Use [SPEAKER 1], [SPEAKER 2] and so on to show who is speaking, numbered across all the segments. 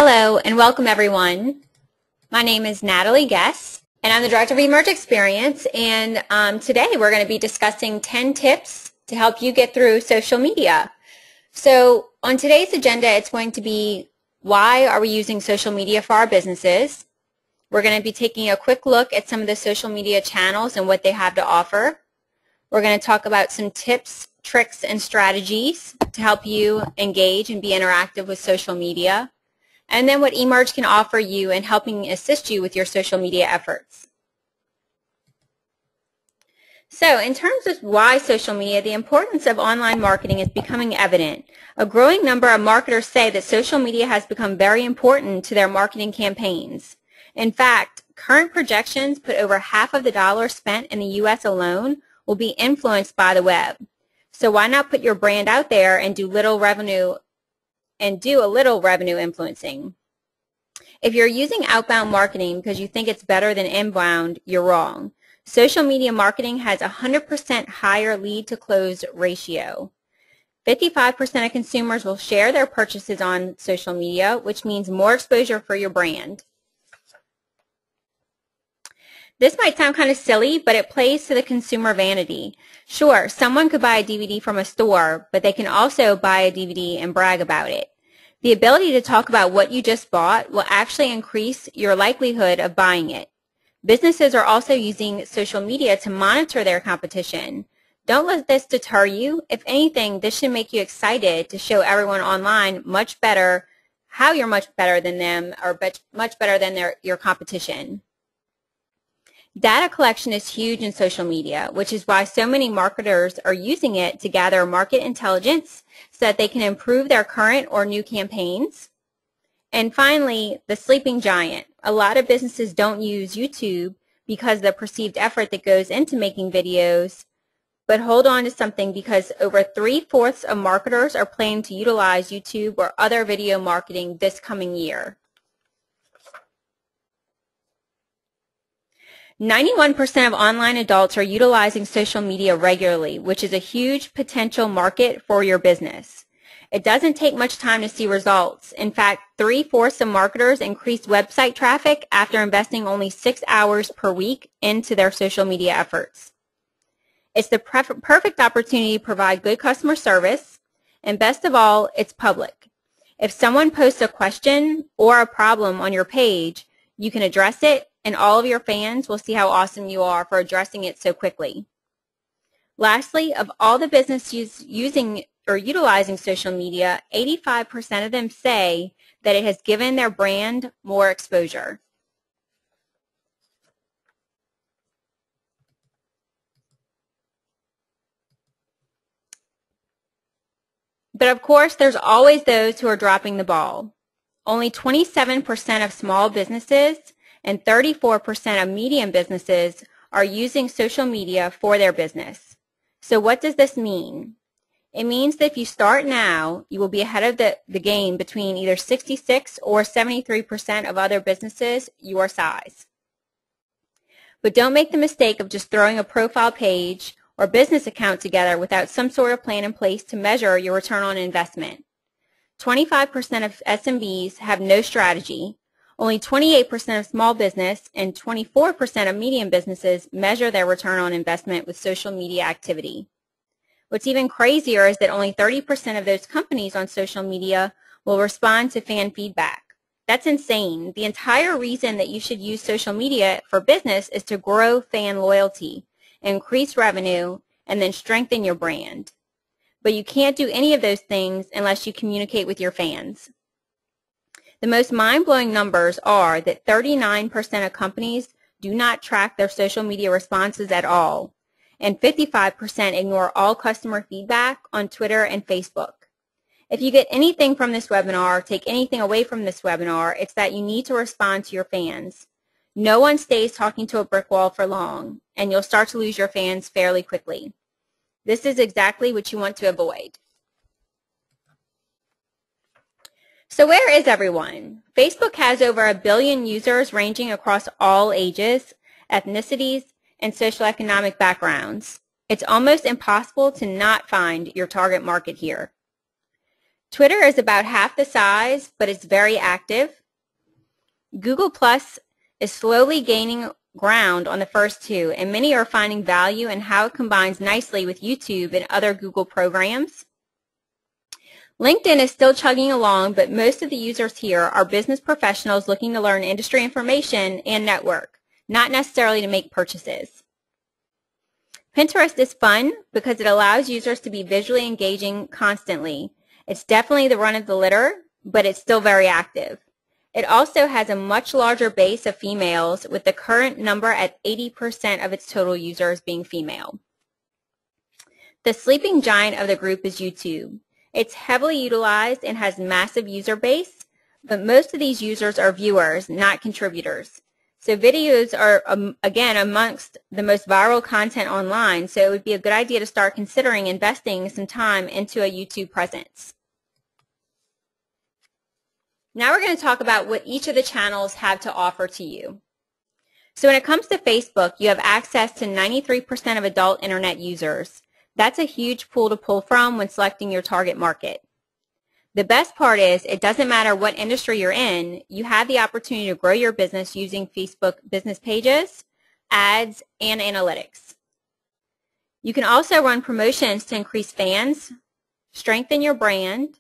[SPEAKER 1] Hello and welcome everyone. My name is Natalie Guess and I'm the Director of Emerge Experience, and today we're going to be discussing 10 tips to help you get through social media. So on today's agenda it's going to be why are we using social media for our businesses. We're going to be taking a quick look at some of the social media channels and what they have to offer. We're going to talk about some tips, tricks, and strategies to help you engage and be interactive with social media. And then what eMerge can offer you in helping assist you with your social media efforts. So in terms of why social media, the importance of online marketing is becoming evident. A growing number of marketers say that social media has become very important to their marketing campaigns. In fact, current projections put over half of the dollars spent in the U.S. alone will be influenced by the web. So why not put your brand out there and do a little revenue influencing? If you're using outbound marketing because you think it's better than inbound, you're wrong. Social media marketing has a 100% higher lead to close ratio. 55% of consumers will share their purchases on social media, which means more exposure for your brand. This might sound kind of silly, but it plays to the consumer vanity. Sure, someone could buy a DVD from a store, but they can also buy a DVD and brag about it. The ability to talk about what you just bought will actually increase your likelihood of buying it. Businesses are also using social media to monitor their competition. Don't let this deter you. If anything, this should make you excited to show everyone online how you're much better than them, or much better than your competition. Data collection is huge in social media, which is why so many marketers are using it to gather market intelligence so that they can improve their current or new campaigns. And finally, the sleeping giant. A lot of businesses don't use YouTube because of the perceived effort that goes into making videos, but hold on to something because over 3/4 of marketers are planning to utilize YouTube or other video marketing this coming year. 91% of online adults are utilizing social media regularly, which is a huge potential market for your business. It doesn't take much time to see results. In fact, 3/4 of marketers increased website traffic after investing only 6 hours per week into their social media efforts. It's the perfect opportunity to provide good customer service, and best of all, it's public. If someone posts a question or a problem on your page, you can address it, and all of your fans will see how awesome you are for addressing it so quickly. Lastly, of all the businesses using or utilizing social media, 85% of them say that it has given their brand more exposure. But of course, there's always those who are dropping the ball. Only 27% of small businesses and 34% of medium businesses are using social media for their business. So what does this mean? It means that if you start now, you will be ahead of the game between either 66 or 73% of other businesses your size. But don't make the mistake of just throwing a profile page or business account together without some sort of plan in place to measure your return on investment. 25% of SMBs have no strategy. Only 28% of small business and 24% of medium businesses measure their return on investment with social media activity. What's even crazier is that only 30% of those companies on social media will respond to fan feedback. That's insane. The entire reason that you should use social media for business is to grow fan loyalty, increase revenue, and then strengthen your brand. But you can't do any of those things unless you communicate with your fans. The most mind-blowing numbers are that 39% of companies do not track their social media responses at all, and 55% ignore all customer feedback on Twitter and Facebook. If you get anything from this webinar, take anything away from this webinar, it's that you need to respond to your fans. No one stays talking to a brick wall for long, and you'll start to lose your fans fairly quickly. This is exactly what you want to avoid. So where is everyone? Facebook has over 1 billion users ranging across all ages, ethnicities, and socioeconomic backgrounds. It's almost impossible to not find your target market here. Twitter is about half the size, but it's very active. Google Plus is slowly gaining ground on the first two, and many are finding value in how it combines nicely with YouTube and other Google programs. LinkedIn is still chugging along, but most of the users here are business professionals looking to learn industry information and network, not necessarily to make purchases. Pinterest is fun because it allows users to be visually engaging constantly. It's definitely the run of the litter, but it's still very active. It also has a much larger base of females, with the current number at 80% of its total users being female. The sleeping giant of the group is YouTube. It's heavily utilized and has massive user base, but most of these users are viewers, not contributors. So videos are, again, amongst the most viral content online, so it would be a good idea to start considering investing some time into a YouTube presence. Now we're going to talk about what each of the channels have to offer to you. So when it comes to Facebook, you have access to 93% of adult internet users. That's a huge pool to pull from when selecting your target market. The best part is it doesn't matter what industry you're in, you have the opportunity to grow your business using Facebook business pages, ads, and analytics. You can also run promotions to increase fans, strengthen your brand,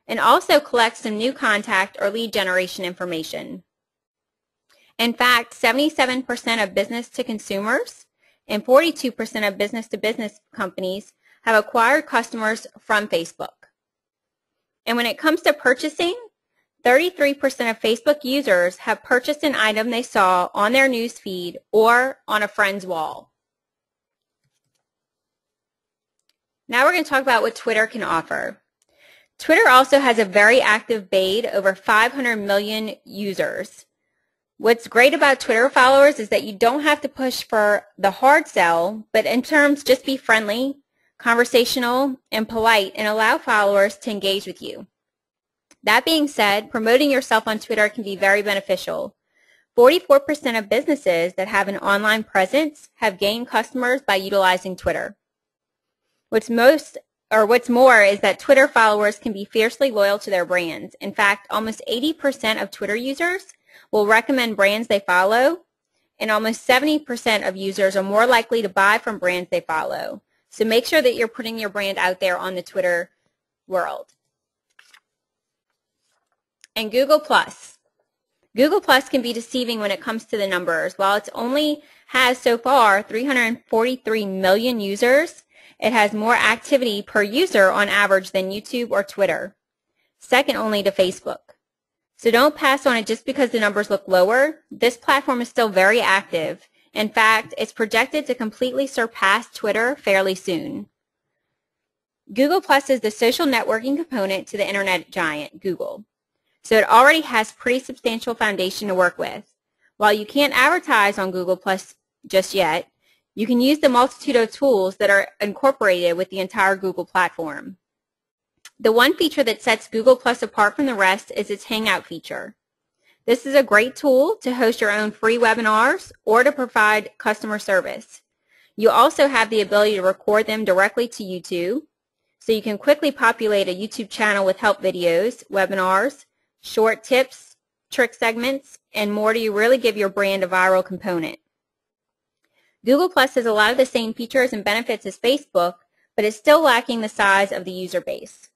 [SPEAKER 1] and also collect some new contact or lead generation information. In fact, 77% of business to consumers and 42% of business to business companies have acquired customers from Facebook. And when it comes to purchasing, 33% of Facebook users have purchased an item they saw on their news feed or on a friend's wall. Now we're going to talk about what Twitter can offer. Twitter also has a very active base, over 500 million users. What's great about Twitter followers is that you don't have to push for the hard sell, but in terms, just be friendly, conversational, and polite, and allow followers to engage with you. That being said, promoting yourself on Twitter can be very beneficial. 44% of businesses that have an online presence have gained customers by utilizing Twitter. What's more is that Twitter followers can be fiercely loyal to their brands. In fact, almost 80% of Twitter users will recommend brands they follow, and almost 70% of users are more likely to buy from brands they follow. So make sure that you're putting your brand out there on the Twitter world. And Google Plus. Google Plus can be deceiving when it comes to the numbers. While it only has so far 343 million users, it has more activity per user on average than YouTube or Twitter, second only to Facebook. So don't pass on it just because the numbers look lower. This platform is still very active. In fact, it's projected to completely surpass Twitter fairly soon. Google Plus is the social networking component to the internet giant, Google. So it already has pretty substantial foundation to work with. While you can't advertise on Google Plus just yet, you can use the multitude of tools that are incorporated with the entire Google platform. The one feature that sets Google Plus apart from the rest is its Hangout feature. This is a great tool to host your own free webinars or to provide customer service. You also have the ability to record them directly to YouTube, so you can quickly populate a YouTube channel with help videos, webinars, short tips, trick segments, and more to really give your brand a viral component. Google Plus has a lot of the same features and benefits as Facebook, but is still lacking the size of the user base.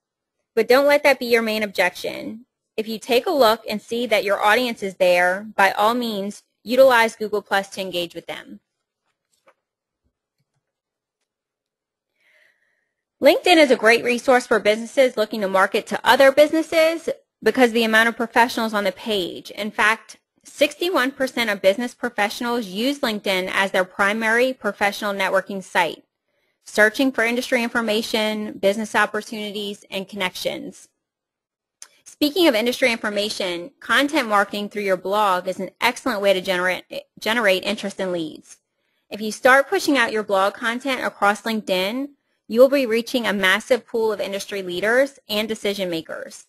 [SPEAKER 1] But don't let that be your main objection. If you take a look and see that your audience is there, by all means, utilize Google Plus to engage with them. LinkedIn is a great resource for businesses looking to market to other businesses because of the amount of professionals on the page. In fact, 61% of business professionals use LinkedIn as their primary professional networking site, searching for industry information, business opportunities, and connections. Speaking of industry information, content marketing through your blog is an excellent way to generate interest and leads. If you start pushing out your blog content across LinkedIn, you will be reaching a massive pool of industry leaders and decision makers.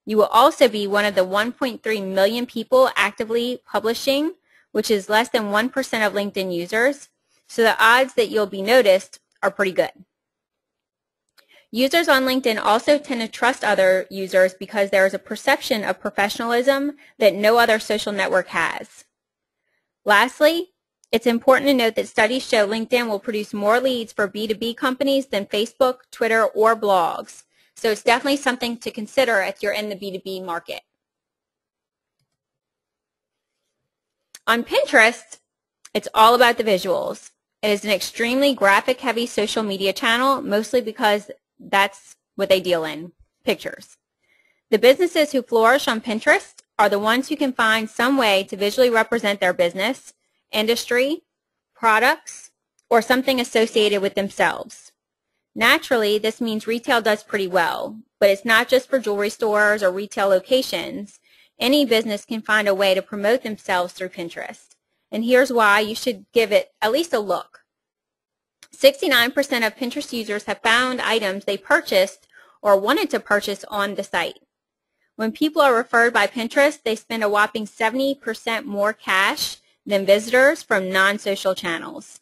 [SPEAKER 1] You will also be one of the 1.3 million people actively publishing, which is less than 1% of LinkedIn users, so the odds that you'll be noticed are pretty good. Users on LinkedIn also tend to trust other users because there is a perception of professionalism that no other social network has. Lastly, it's important to note that studies show LinkedIn will produce more leads for B2B companies than Facebook, Twitter, or blogs. So it's definitely something to consider if you're in the B2B market. On Pinterest, it's all about the visuals. It is an extremely graphic-heavy social media channel, mostly because that's what they deal in, pictures. The businesses who flourish on Pinterest are the ones who can find some way to visually represent their business, industry, products, or something associated with themselves. Naturally, this means retail does pretty well, but it's not just for jewelry stores or retail locations. Any business can find a way to promote themselves through Pinterest. And here's why you should give it at least a look. 69% of Pinterest users have found items they purchased or wanted to purchase on the site. When people are referred by Pinterest, they spend a whopping 70% more cash than visitors from non-social channels.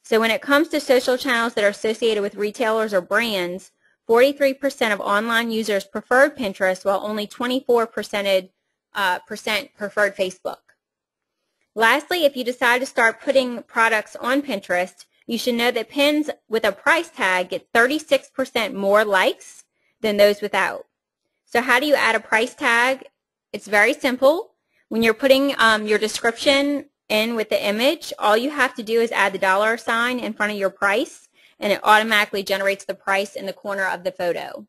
[SPEAKER 1] So when it comes to social channels that are associated with retailers or brands, 43% of online users preferred Pinterest, while only 24% preferred Facebook. Lastly, if you decide to start putting products on Pinterest, you should know that pins with a price tag get 36% more likes than those without. So how do you add a price tag? It's very simple. When you're putting your description in with the image, all you have to do is add the dollar sign in front of your price, and it automatically generates the price in the corner of the photo.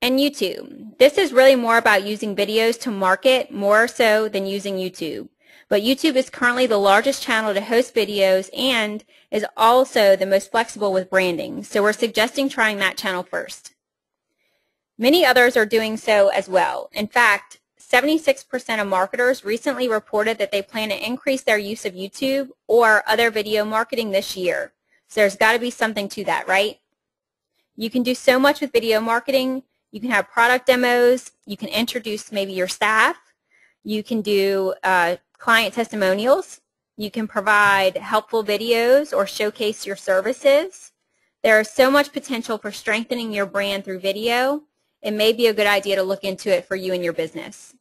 [SPEAKER 1] And YouTube. This is really more about using videos to market more so than using YouTube. But YouTube is currently the largest channel to host videos and is also the most flexible with branding. So we're suggesting trying that channel first. Many others are doing so as well. In fact, 76% of marketers recently reported that they plan to increase their use of YouTube or other video marketing this year. So there's got to be something to that, right? You can do so much with video marketing. You can have product demos. You can introduce maybe your staff. You can do client testimonials. You can provide helpful videos or showcase your services. There is so much potential for strengthening your brand through video. It may be a good idea to look into it for you and your business.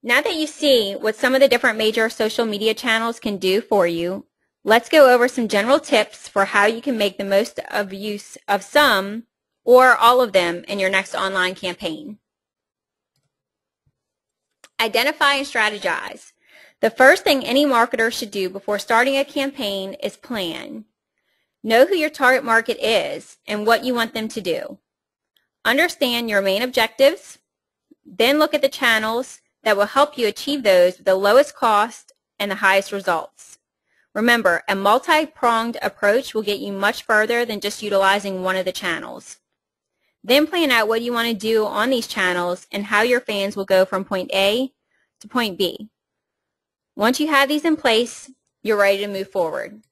[SPEAKER 1] Now that you see what some of the different major social media channels can do for you, let's go over some general tips for how you can make the most of use of some or all of them in your next online campaign. Identify and strategize. The first thing any marketer should do before starting a campaign is plan. Know who your target market is and what you want them to do. Understand your main objectives. Then look at the channels that will help you achieve those with the lowest cost and the highest results. Remember, a multi-pronged approach will get you much further than just utilizing one of the channels. Then plan out what you want to do on these channels and how your fans will go from point A to point B. Once you have these in place, you're ready to move forward.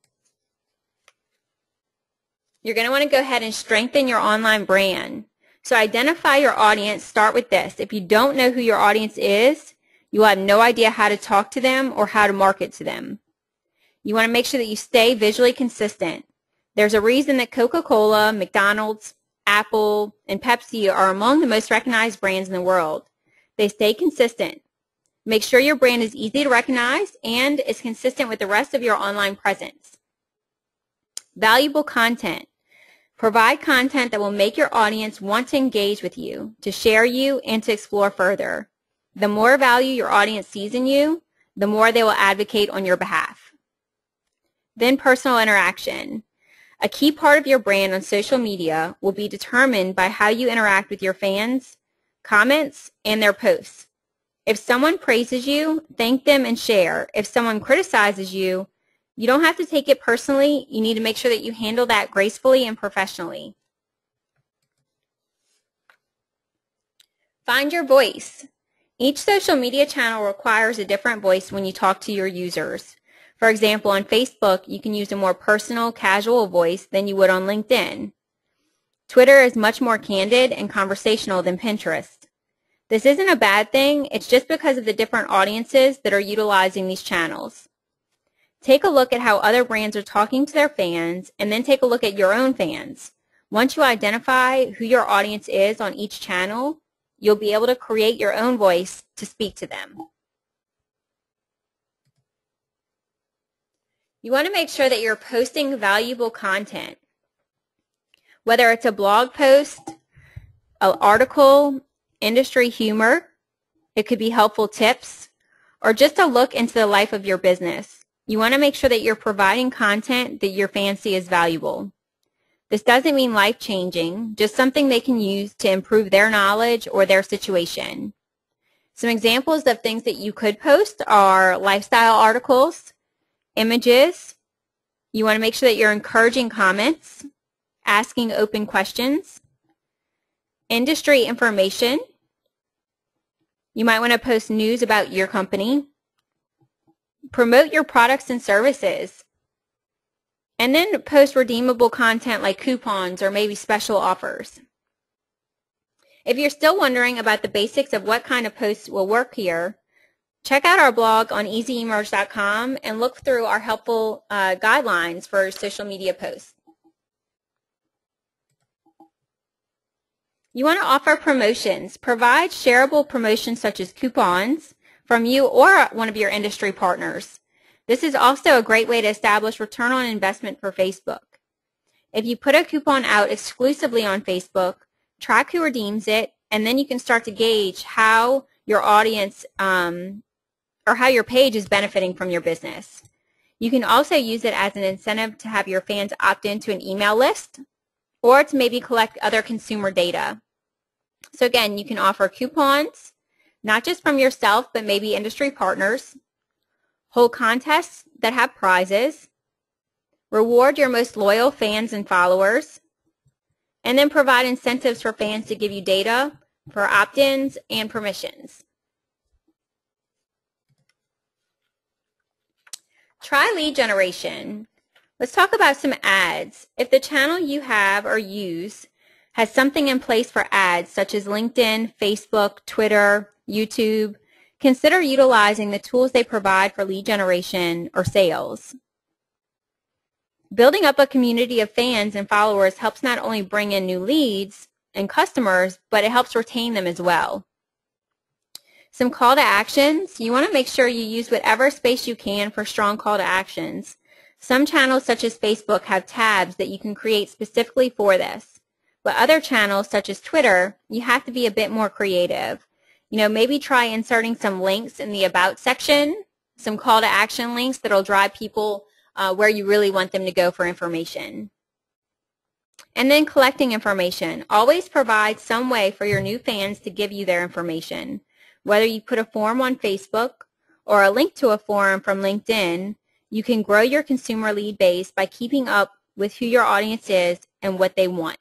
[SPEAKER 1] You're going to want to go ahead and strengthen your online brand. So identify your audience. Start with this. If you don't know who your audience is, you will have no idea how to talk to them or how to market to them. You want to make sure that you stay visually consistent. There's a reason that Coca-Cola, McDonald's, Apple, and Pepsi are among the most recognized brands in the world. They stay consistent. Make sure your brand is easy to recognize and is consistent with the rest of your online presence. Valuable content. Provide content that will make your audience want to engage with you, to share you, and to explore further. The more value your audience sees in you, the more they will advocate on your behalf. Then personal interaction. A key part of your brand on social media will be determined by how you interact with your fans, comments, and their posts. If someone praises you, thank them and share. If someone criticizes you, you don't have to take it personally. You need to make sure that you handle that gracefully and professionally. Find your voice. Each social media channel requires a different voice when you talk to your users. For example, on Facebook, you can use a more personal, casual voice than you would on LinkedIn. Twitter is much more candid and conversational than Pinterest. This isn't a bad thing, it's just because of the different audiences that are utilizing these channels. Take a look at how other brands are talking to their fans, and then take a look at your own fans. Once you identify who your audience is on each channel, you'll be able to create your own voice to speak to them. You want to make sure that you're posting valuable content. Whether it's a blog post, an article, industry humor, it could be helpful tips, or just a look into the life of your business. You want to make sure that you're providing content that your fans see as valuable. This doesn't mean life-changing, just something they can use to improve their knowledge or their situation. Some examples of things that you could post are lifestyle articles, images. You want to make sure that you're encouraging comments, asking open questions, industry information. You might want to post news about your company, promote your products and services, and then post redeemable content like coupons or maybe special offers. If you're still wondering about the basics of what kind of posts will work here, check out our blog on easyemerge.com and look through our helpful guidelines for social media posts. You want to offer promotions. Provide shareable promotions such as coupons from you or one of your industry partners. This is also a great way to establish return on investment for Facebook. If you put a coupon out exclusively on Facebook, track who redeems it, and then you can start to gauge how your audience or how your page is benefiting from your business. You can also use it as an incentive to have your fans opt into an email list or to maybe collect other consumer data. So again, you can offer coupons, not just from yourself, but maybe industry partners, hold contests that have prizes, reward your most loyal fans and followers, and then provide incentives for fans to give you data for opt-ins and permissions. Try lead generation. Let's talk about some ads. If the channel you have or use has something in place for ads such as LinkedIn, Facebook, Twitter, YouTube, consider utilizing the tools they provide for lead generation or sales. Building up a community of fans and followers helps not only bring in new leads and customers, but it helps retain them as well. Some call to actions. You want to make sure you use whatever space you can for strong call to actions. Some channels such as Facebook have tabs that you can create specifically for this. But other channels such as Twitter, you have to be a bit more creative. Maybe try inserting some links in the About section, some call to action links that'll drive people where you really want them to go for information. And then collecting information. Always provide some way for your new fans to give you their information. Whether you put a form on Facebook or a link to a forum from LinkedIn, you can grow your consumer lead base by keeping up with who your audience is and what they want.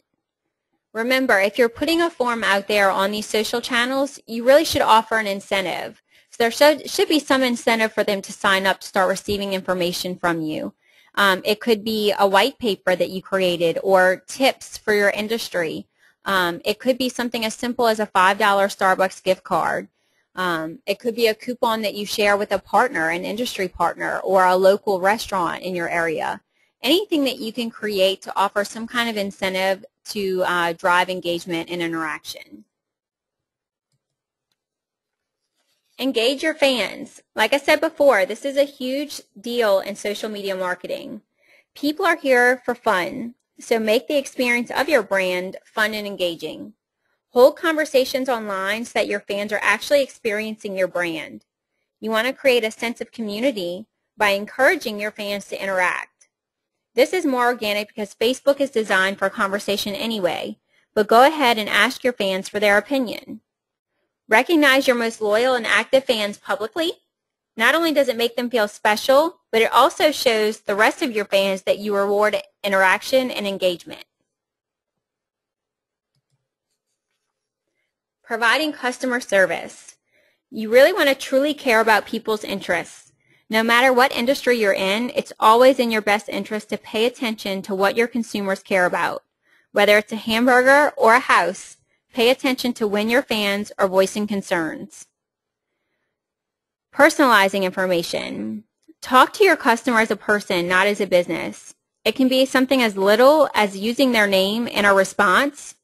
[SPEAKER 1] Remember, if you're putting a form out there on these social channels, you really should offer an incentive. So there should be some incentive for them to sign up to start receiving information from you. It could be a white paper that you created or tips for your industry. It could be something as simple as a $5 Starbucks gift card. It could be a coupon that you share with a partner, an industry partner, or a local restaurant in your area. Anything that you can create to offer some kind of incentive to drive engagement and interaction. Engage your fans. Like I said before, this is a huge deal in social media marketing. People are here for fun, so make the experience of your brand fun and engaging. Hold conversations online so that your fans are actually experiencing your brand. You want to create a sense of community by encouraging your fans to interact. This is more organic because Facebook is designed for conversation anyway, but go ahead and ask your fans for their opinion. Recognize your most loyal and active fans publicly. Not only does it make them feel special, but it also shows the rest of your fans that you reward interaction and engagement. Providing customer service. You really want to truly care about people's interests. No matter what industry you're in, it's always in your best interest to pay attention to what your consumers care about. Whether it's a hamburger or a house, Pay attention to when your fans are voicing concerns. Personalizing information. Talk to your customer as a person, not as a business. It can be something as little as using their name in a response,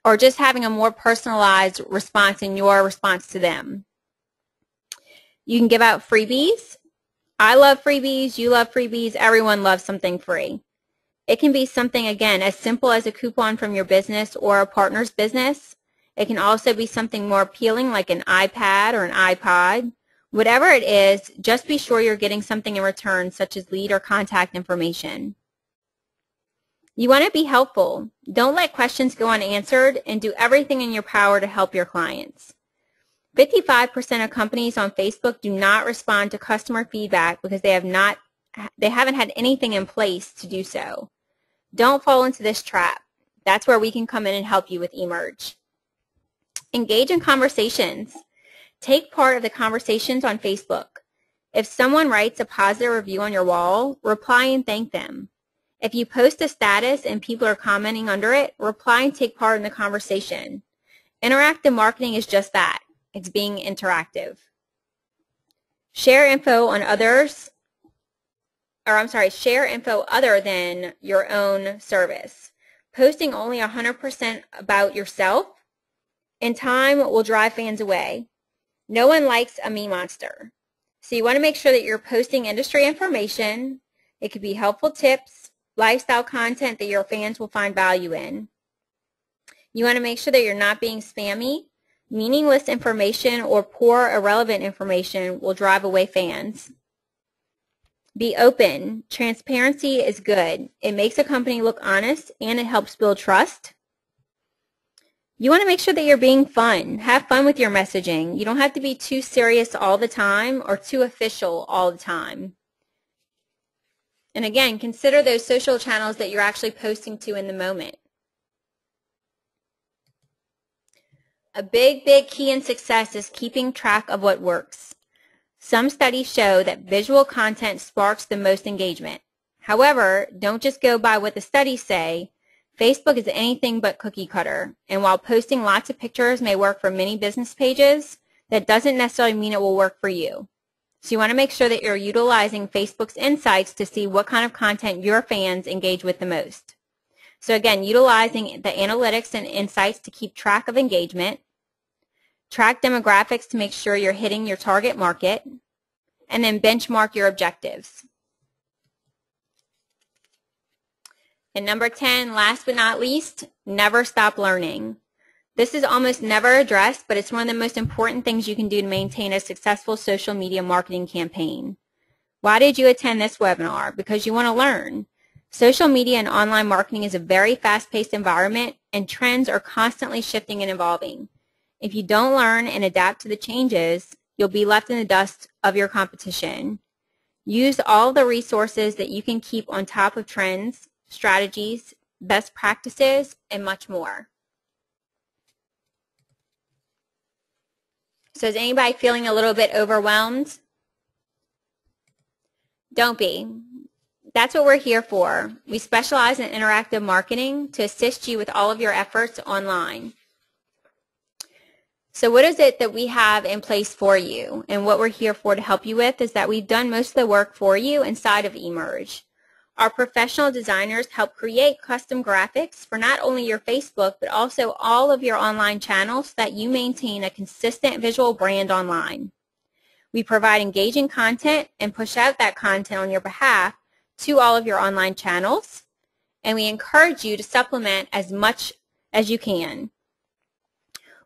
[SPEAKER 1] or just having a more personalized response in your response to them. You can give out freebies. I love freebies. You love freebies. Everyone loves something free. It can be something, again, as simple as a coupon from your business or a partner's business. It can also be something more appealing like an iPad or an iPod. Whatever it is, just be sure you're getting something in return, such as lead or contact information. You want to be helpful. Don't let questions go unanswered, and do everything in your power to help your clients. 55% of companies on Facebook do not respond to customer feedback because they haven't had anything in place to do so. Don't fall into this trap. That's where we can come in and help you with eMerge. Engage in conversations. Take part of the conversations on Facebook. If someone writes a positive review on your wall, reply and thank them. If you post a status and people are commenting under it, reply and take part in the conversation. Interactive marketing is just that. It's being interactive. Share info other than your own service. Posting only 100% about yourself in time will drive fans away. No one likes a me monster. So you want to make sure that you're posting industry information. It could be helpful tips, lifestyle content that your fans will find value in. You want to make sure that you're not being spammy. Meaningless information or poor, irrelevant information will drive away fans. Be open. Transparency is good. It makes a company look honest and it helps build trust. You want to make sure that you're being fun. Have fun with your messaging. You don't have to be too serious all the time or too official all the time. And again, consider those social channels that you're actually posting to in the moment. A big key in success is keeping track of what works. Some studies show that visual content sparks the most engagement. However, don't just go by what the studies say. Facebook is anything but cookie cutter, and while posting lots of pictures may work for many business pages, that doesn't necessarily mean it will work for you. So you want to make sure that you're utilizing Facebook's insights to see what kind of content your fans engage with the most. So again, utilizing the analytics and insights to keep track of engagement, track demographics to make sure you're hitting your target market, and then benchmark your objectives. And number 10, last but not least, never stop learning. This is almost never addressed, but it's one of the most important things you can do to maintain a successful social media marketing campaign. Why did you attend this webinar? Because you want to learn. Social media and online marketing is a very fast-paced environment, and trends are constantly shifting and evolving. If you don't learn and adapt to the changes, you'll be left in the dust of your competition. Use all the resources that you can keep on top of trends, strategies, best practices, and much more. So is anybody feeling a little bit overwhelmed? Don't be. That's what we're here for. We specialize in interactive marketing to assist you with all of your efforts online. So what is it that we have in place for you? And what we're here for to help you with is that we've done most of the work for you inside of eMerge. Our professional designers help create custom graphics for not only your Facebook, but also all of your online channels so that you maintain a consistent visual brand online. We provide engaging content and push out that content on your behalf to all of your online channels, and we encourage you to supplement as much as you can.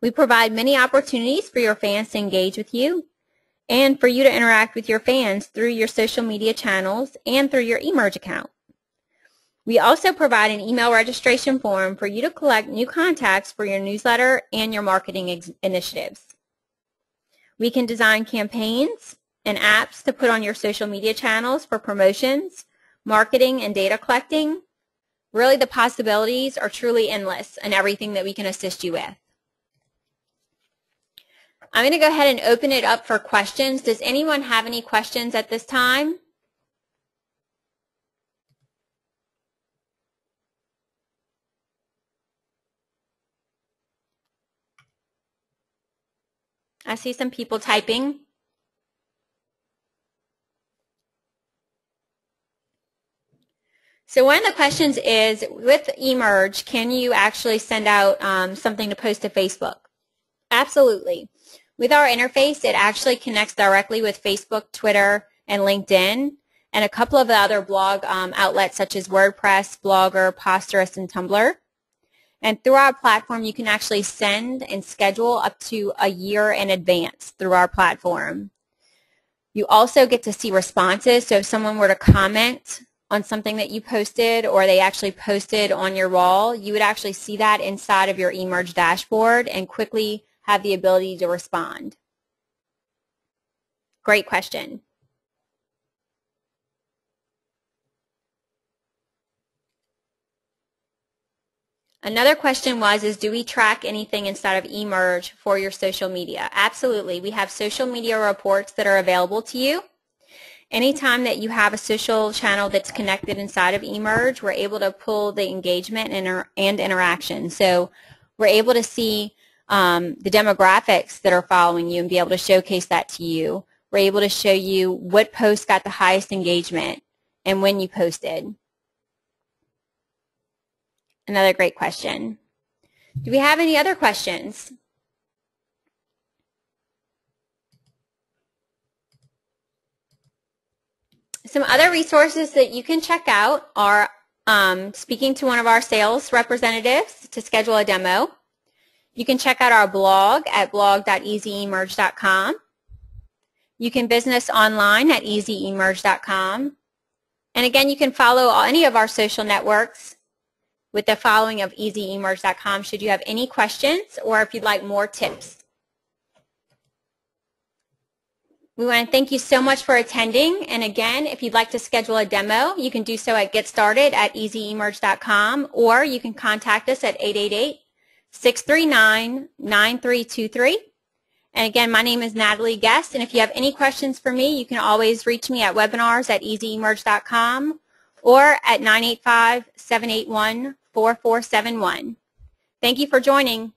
[SPEAKER 1] We provide many opportunities for your fans to engage with you and for you to interact with your fans through your social media channels and through your eMerge account. We also provide an email registration form for you to collect new contacts for your newsletter and your marketing initiatives. We can design campaigns and apps to put on your social media channels for promotions, marketing, and data collecting. Really, the possibilities are truly endless in everything that we can assist you with. I'm going to go ahead and open it up for questions. Does anyone have any questions at this time? I see some people typing. So one of the questions is, with eMerge, can you actually send out something to post to Facebook? Absolutely. With our interface, it actually connects directly with Facebook, Twitter, and LinkedIn, and a couple of the other blog outlets such as WordPress, Blogger, Posterous, and Tumblr. And through our platform, you can actually send and schedule up to a year in advance through our platform. You also get to see responses, so if someone were to comment on something that you posted or they actually posted on your wall, you would actually see that inside of your eMerge dashboard and quickly have the ability to respond. Great question. Another question was, do we track anything inside of eMerge for your social media? Absolutely. We have social media reports that are available to you. Anytime that you have a social channel that's connected inside of eMerge, we're able to pull the engagement and interaction. So we're able to see the demographics that are following you and be able to showcase that to you. We're able to show you what posts got the highest engagement and when you posted. Another great question. Do we have any other questions? Some other resources that you can check out are speaking to one of our sales representatives to schedule a demo. You can check out our blog at blog.easyemerge.com. You can business online at easyemerge.com. And again, you can follow any of our social networks with the following of easyemerge.com should you have any questions or if you'd like more tips. We want to thank you so much for attending. And again, if you'd like to schedule a demo, you can do so at getstarted@easyemerge.com, or you can contact us at 888-639-9323. And again, my name is Natalie Guest, and if you have any questions for me, you can always reach me at webinars@easyemerge.com or at 985-781-4471. Thank you for joining.